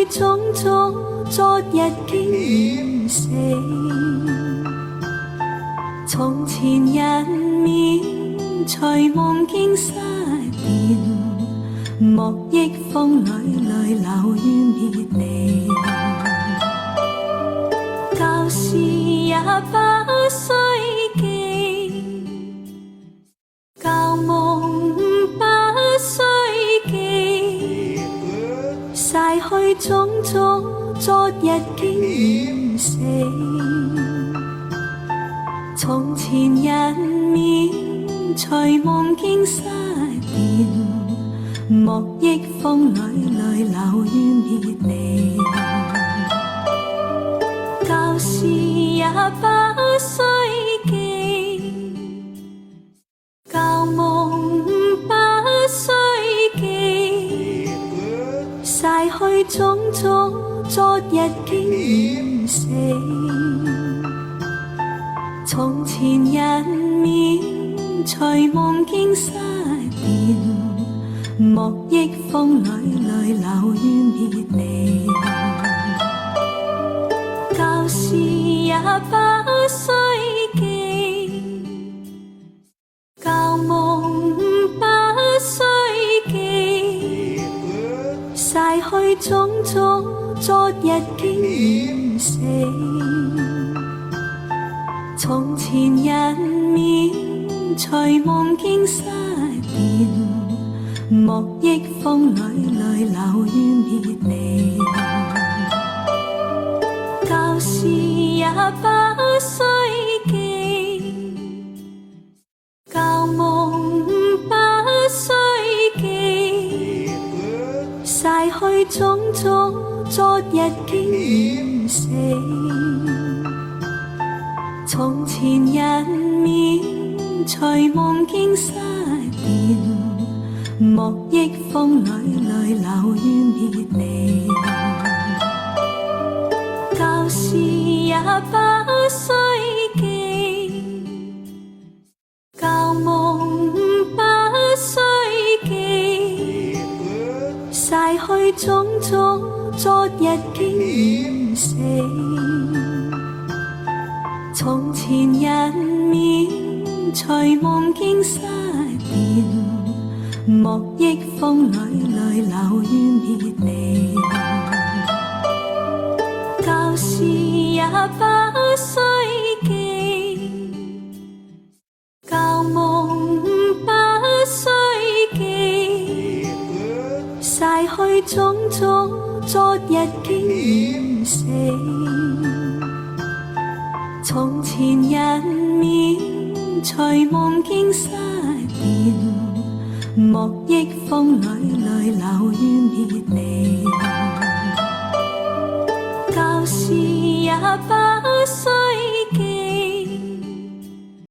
去種種昨日經驗死，從前人面隨夢境失掉，莫憶風裏淚流於別離。舊事也不需記，舊夢不需記，逝去種種昨日經驗死，從前人面隨夢境失掉，莫憶風裏淚流於別離。舊事也不需記，舊夢不需記，逝去種種昨日經驗死，從前人面隨夢境失掉，莫憶風裏淚流於別離。舊事也不需記，舊夢不需記，逝去種種昨日經驗死，從前人面隨夢境失掉，莫憶風裏淚流於別離。舊事也不需記，舊夢不需記，逝去種種昨日經驗死，從前人面隨夢境失掉，莫憶風裏淚流於別離。舊事也不需記，舊夢不需記，逝去種種昨日經驗死，從前人面隨夢境失掉，莫憶風裏淚流於別離。舊事也不需記，舊夢不需記，逝去種種昨日經驗死，從前人面隨夢境失掉，莫憶風裏淚流於別離。舊事也不需